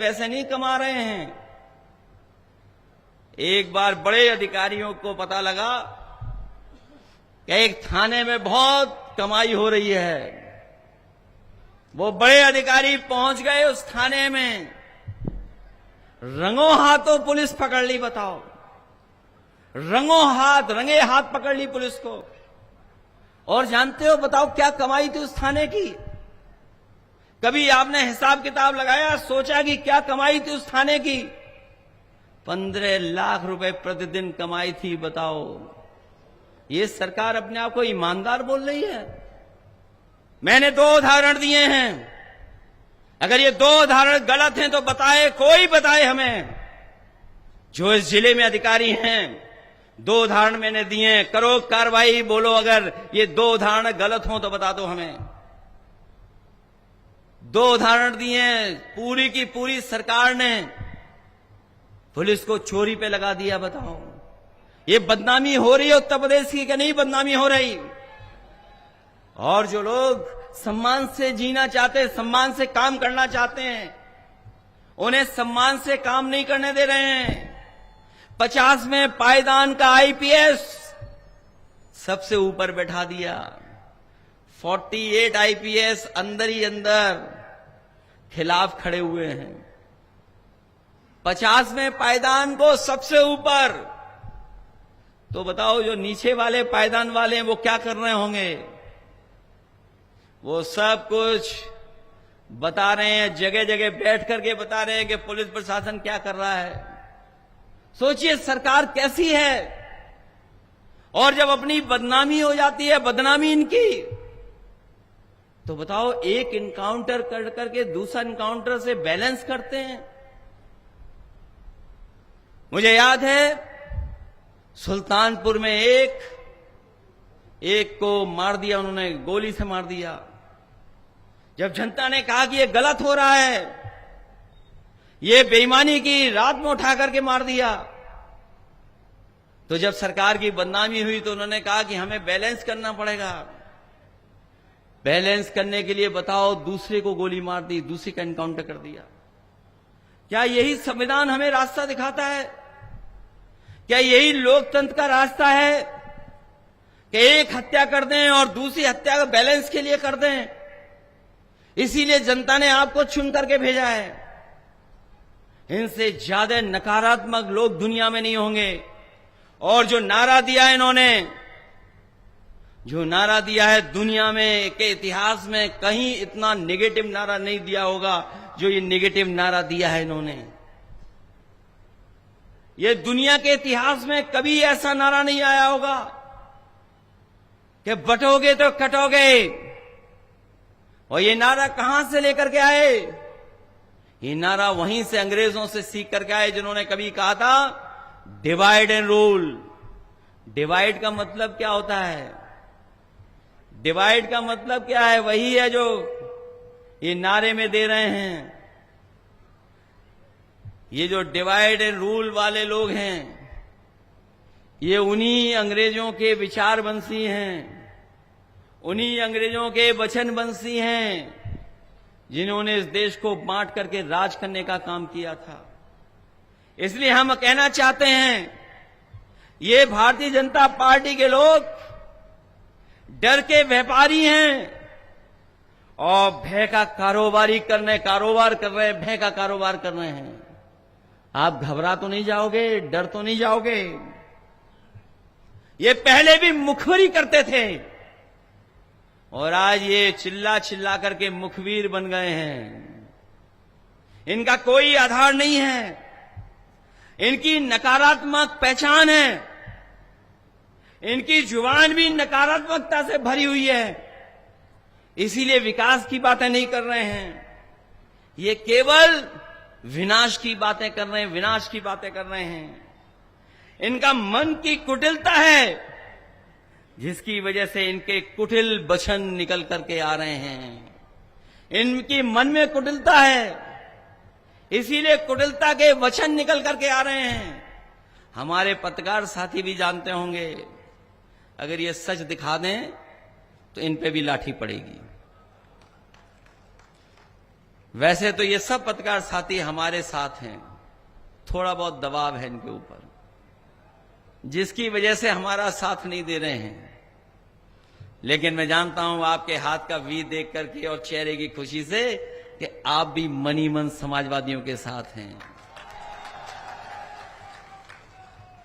पैसे नहीं कमा रहे हैं। एक बार बड़े अधिकारियों को पता लगा कि एक थाने में बहुत कमाई हो रही है। वो बड़े अधिकारी पहुंच गए उस थाने में, रंगों हाथों पुलिस पकड़ ली। बताओ, रंगे हाथ पकड़ ली पुलिस को। और जानते हो, बताओ क्या कमाई थी उस थाने की? कभी आपने हिसाब किताब लगाया, सोचा कि क्या कमाई थी उस थाने की? 15 लाख रुपए प्रतिदिन कमाई थी। बताओ, ये सरकार अपने आप को ईमानदार बोल रही है? मैंने 2 उदाहरण दिए हैं। अगर ये 2 उदाहरण गलत हैं तो बताए, कोई बताए हमें। जो इस जिले में अधिकारी हैं, 2 उदाहरण मैंने दिए हैं, करो कार्रवाई। बोलो अगर ये 2 उदाहरण गलत हों तो बता दो हमें। 2 उदाहरण दिए हैं, पूरी की पूरी सरकार ने पुलिस को चोरी पे लगा दिया। बताओ, ये बदनामी हो रही है उत्तर प्रदेश की कि नहीं बदनामी हो रही? और जो लोग सम्मान से जीना चाहते हैं, सम्मान से काम करना चाहते हैं, उन्हें सम्मान से काम नहीं करने दे रहे हैं। 50 में पायदान का आईपीएस सबसे ऊपर बैठा दिया। 48 आईपीएस अंदर ही अंदर खिलाफ खड़े हुए हैं। 50 में पायदान को सबसे ऊपर। तो बताओ, जो नीचे वाले पायदान वाले हैं वो क्या कर रहे होंगे? वो सब कुछ बता रहे हैं, जगह जगह बैठ करके बता रहे हैं कि पुलिस प्रशासन क्या कर रहा है। सोचिए सरकार कैसी है। और जब अपनी बदनामी हो जाती है, बदनामी इनकी, तो बताओ एक इनकाउंटर कर करके दूसरा इनकाउंटर से बैलेंस करते हैं। मुझे याद है सुल्तानपुर में एक को मार दिया उन्होंने, गोली से मार दिया। जब जनता ने कहा कि ये गलत हो रहा है, ये बेईमानी की, रात में उठा करके मार दिया, तो जब सरकार की बदनामी हुई तो उन्होंने कहा कि हमें बैलेंस करना पड़ेगा। बैलेंस करने के लिए बताओ दूसरे को गोली मार दी, दूसरे का एनकाउंटर कर दिया। क्या यही संविधान हमें रास्ता दिखाता है? क्या यही लोकतंत्र का रास्ता है कि एक हत्या कर दें और दूसरी हत्या को बैलेंस के लिए कर दें? इसीलिए जनता ने आपको चुन करके भेजा है। इनसे ज्यादा नकारात्मक लोग दुनिया में नहीं होंगे। और जो नारा दिया है इन्होंने, जो नारा दिया है, दुनिया में के इतिहास में कहीं इतना नेगेटिव नारा नहीं दिया होगा जो ये नेगेटिव नारा दिया है इन्होंने। ये दुनिया के इतिहास में कभी ऐसा नारा नहीं आया होगा कि बटोगे तो कटोगे। और ये नारा कहां से लेकर के आए? ये नारा वहीं से अंग्रेजों से सीख करके आए, जिन्होंने कभी कहा था डिवाइड एंड रूल। डिवाइड का मतलब क्या होता है? डिवाइड का मतलब क्या है? वही है जो ये नारे में दे रहे हैं। ये जो डिवाइड एंड रूल वाले लोग हैं, ये उन्हीं अंग्रेजों के विचार बंसी हैं, उन्हीं अंग्रेजों के वचन बंसी हैं, जिन्होंने इस देश को बांट करके राज करने का काम किया था। इसलिए हम कहना चाहते हैं, ये भारतीय जनता पार्टी के लोग डर के व्यापारी हैं और भय का कारोबार कर रहे हैं, भय का कारोबार कर रहे हैं। आप घबरा तो नहीं जाओगे? डर तो नहीं जाओगे? ये पहले भी मुखबिरी करते थे और आज ये चिल्ला चिल्ला करके मुखबिर बन गए हैं। इनका कोई आधार नहीं है, इनकी नकारात्मक पहचान है, इनकी जुबान भी नकारात्मकता से भरी हुई है। इसीलिए विकास की बातें नहीं कर रहे हैं, ये केवल विनाश की बातें कर रहे हैं, विनाश की बातें कर रहे हैं। इनका मन की कुटिलता है, जिसकी वजह से इनके कुटिल वचन निकल करके आ रहे हैं। इनकी मन में कुटिलता है, इसीलिए कुटिलता के वचन निकल करके आ रहे हैं। हमारे पत्रकार साथी भी जानते होंगे, अगर ये सच दिखा दें तो इन पे भी लाठी पड़ेगी। वैसे तो ये सब पत्रकार साथी हमारे साथ हैं, थोड़ा बहुत दबाव है इनके ऊपर, जिसकी वजह से हमारा साथ नहीं दे रहे हैं। लेकिन मैं जानता हूं आपके हाथ का वी देख करके और चेहरे की खुशी से कि आप भी मनी मन समाजवादियों के साथ हैं।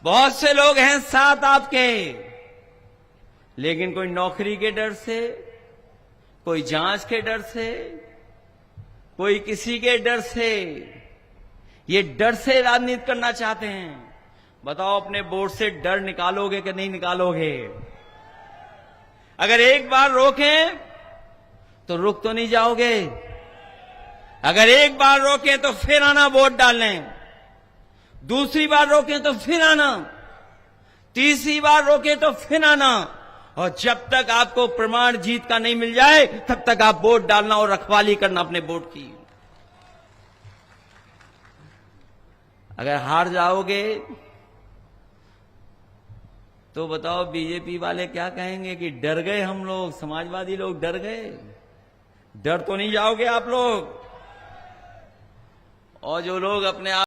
बहुत से लोग हैं साथ आपके, लेकिन कोई नौकरी के डर से, कोई जांच के डर से, कोई किसी के डर से, ये डर से राजनीति करना चाहते हैं। बताओ अपने बोर्ड से डर निकालोगे कि नहीं निकालोगे? अगर एक बार रोकें तो रुक तो नहीं जाओगे। अगर एक बार रोकें तो फिर आना वोट डालने, दूसरी बार रोकें तो फिर आना, तीसरी बार रोकें तो फिर आना, और जब तक आपको प्रमाण जीत का नहीं मिल जाए तब तक आप वोट डालना और रखवाली करना अपने वोट की। अगर हार जाओगे तो बताओ बीजेपी वाले क्या कहेंगे कि डर गए हम लोग, समाजवादी लोग डर गए। डर तो नहीं जाओगे आप लोग। और जो लोग अपने आप